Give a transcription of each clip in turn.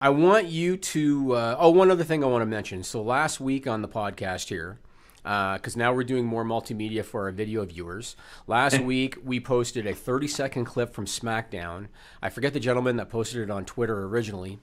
I want you to. One other thing I want to mention. So last week on the podcast here, because now we're doing more multimedia for our video viewers. Last week we posted a 30-second clip from SmackDown. I forget the gentleman that posted it on Twitter originally,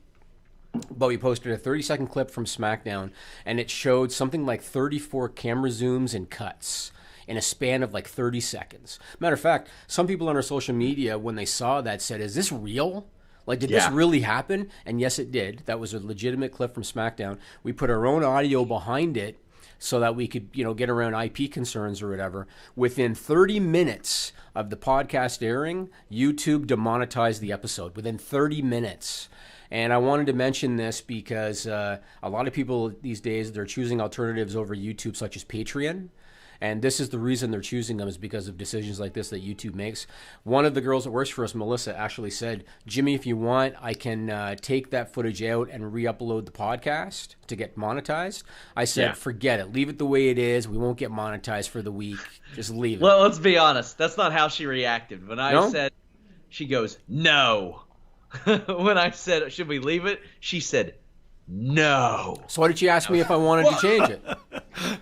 but we posted a 30-second clip from SmackDown, and it showed something like 34 camera zooms and cuts in a span of like 30 seconds. Matter of fact, some people on our social media, when they saw that, said, "Is this real? Like, did this really happen?" And yes, it did. That was a legitimate clip from SmackDown. We put our own audio behind it so that we could, get around IP concerns or whatever. Within 30 minutes of the podcast airing, YouTube demonetized the episode. Within 30 minutes. And I wanted to mention this because a lot of people these days, they're choosing alternatives over YouTube, such as Patreon. And this is the reason they're choosing them, is because of decisions like this that YouTube makes. One of the girls that works for us, Melissa, actually said, "Jimmy, if you want, I can take that footage out and re-upload the podcast to get monetized." I said, "Forget it. Leave it the way it is. We won't get monetized for the week. Just leave it." Well, let's be honest. That's not how she reacted. When I said, she goes, "No." When I said, "Should we leave it?" she said, "No." So why did you ask me if I wanted to change it?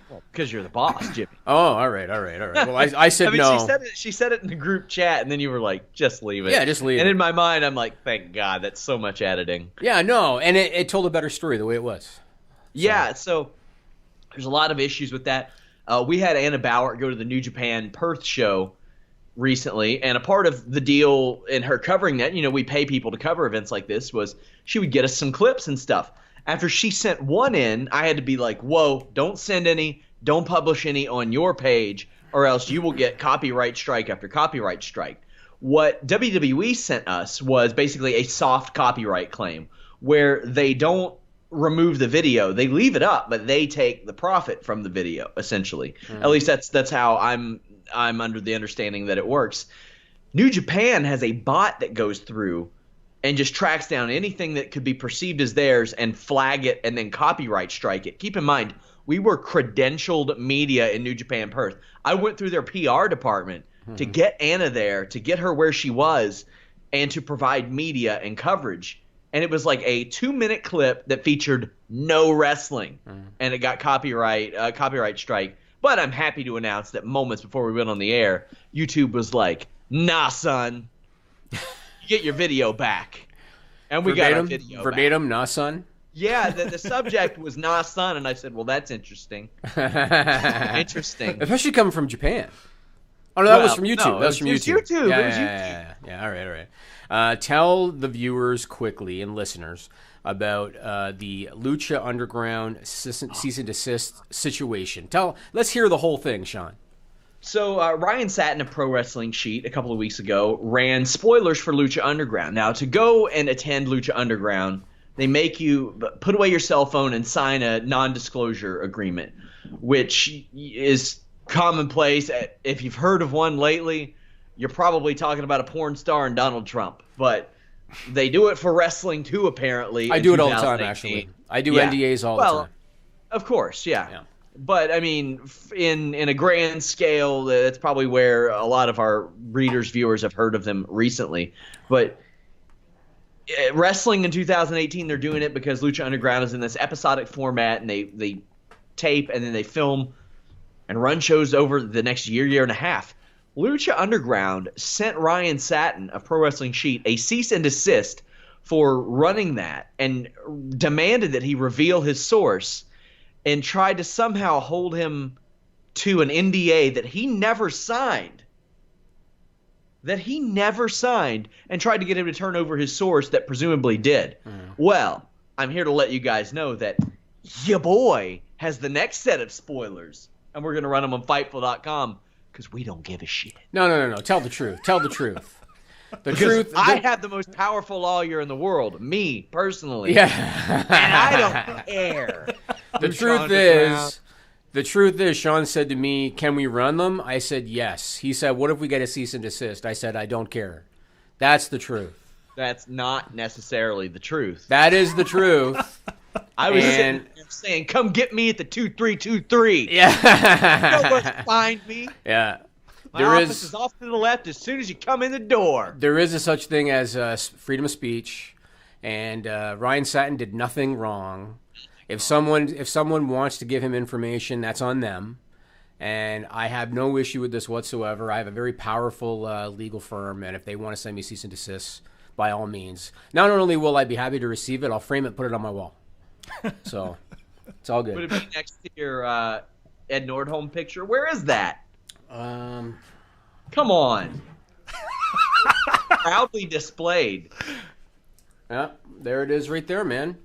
Well, because you're the boss, Jimmy. Oh, all right. Well, I said no. She said it in the group chat, and then you were like, "Just leave it." Yeah, just leave it. And in my mind, I'm like, "Thank God, that's so much editing." Yeah, no, and it told a better story the way it was. Yeah, so there's a lot of issues with that. We had Anna Bauer go to the New Japan Perth show recently, and a part of the deal in her covering that, we pay people to cover events like this, was she would get us some clips and stuff. After she sent one in, I had to be like, "Whoa, don't send any, don't publish any on your page, or else you will get copyright strike after copyright strike." What WWE sent us was basically a soft copyright claim, where they don't remove the video. They leave it up, but they take the profit from the video, essentially. At least that's how I'm under the understanding that it works. New Japan has a bot that goes through and just tracks down anything that could be perceived as theirs and flag it and then copyright strike it. Keep in mind, we were credentialed media in New Japan Perth. I went through their PR department to get Anna there, to get her where she was, and to provide media and coverage. And it was like a 2-minute clip that featured no wrestling, and it got copyright strike. But I'm happy to announce that moments before we went on the air, YouTube was like, "Nah, son. Get your video back." And we got our video verbatim, back. "Nah, son." Yeah, the subject was "Nah, son," and I said, "Well, that's interesting." Interesting. Especially coming from Japan. Oh, no, that was from YouTube. No, that was from YouTube. YouTube. It was YouTube. Yeah. All right. Tell the viewers quickly and listeners about the Lucha Underground cease and desist situation. Let's hear the whole thing, Sean. So Ryan Satin of Pro Wrestling Sheet a couple of weeks ago ran spoilers for Lucha Underground. Now, to go and attend Lucha Underground, they make you put away your cell phone and sign a non-disclosure agreement, which is commonplace. If you've heard of one lately, you're probably talking about a porn star and Donald Trump. But they do it for wrestling too, apparently. I do it all the time, actually. I do NDAs all the time. Of course, yeah. But, I mean, in a grand scale, that's probably where a lot of our readers, viewers have heard of them recently. But wrestling in 2018, they're doing it because Lucha Underground is in this episodic format, and they tape and then they film and run shows over the next year and a half. Lucha Underground sent Ryan Satin of Pro Wrestling Sheet a cease and desist for running that, and demanded that he reveal his source, and tried to somehow hold him to an NDA that he never signed. And tried to get him to turn over his source that presumably did. Well, I'm here to let you guys know that your boy has the next set of spoilers, and we're going to run them on Fightful.com because we don't give a shit. No. Tell the truth. The truth. I have the most powerful lawyer in the world, me personally. Yeah. And I don't care. The truth is, Sean said to me, "Can we run them?" I said, "Yes." He said, "What if we get a cease and desist?" I said, "I don't care." That's the truth. That's not necessarily the truth. That is the truth. I was sitting there saying, "Come get me at the 2323. Yeah. You'll go find me. Yeah. My office is off to the left as soon as you come in the door." There is a such thing as freedom of speech, And Ryan Satin did nothing wrong. If someone wants to give him information, that's on them. And I have no issue with this whatsoever. I have a very powerful legal firm, and if they want to send me cease and desist, by all means. Not only will I be happy to receive it, I'll frame it, put it on my wall. So it's all good. Would it be next to your Ed Nordholm picture? Where is that? Come on. Proudly displayed. Yeah, there it is right there, man.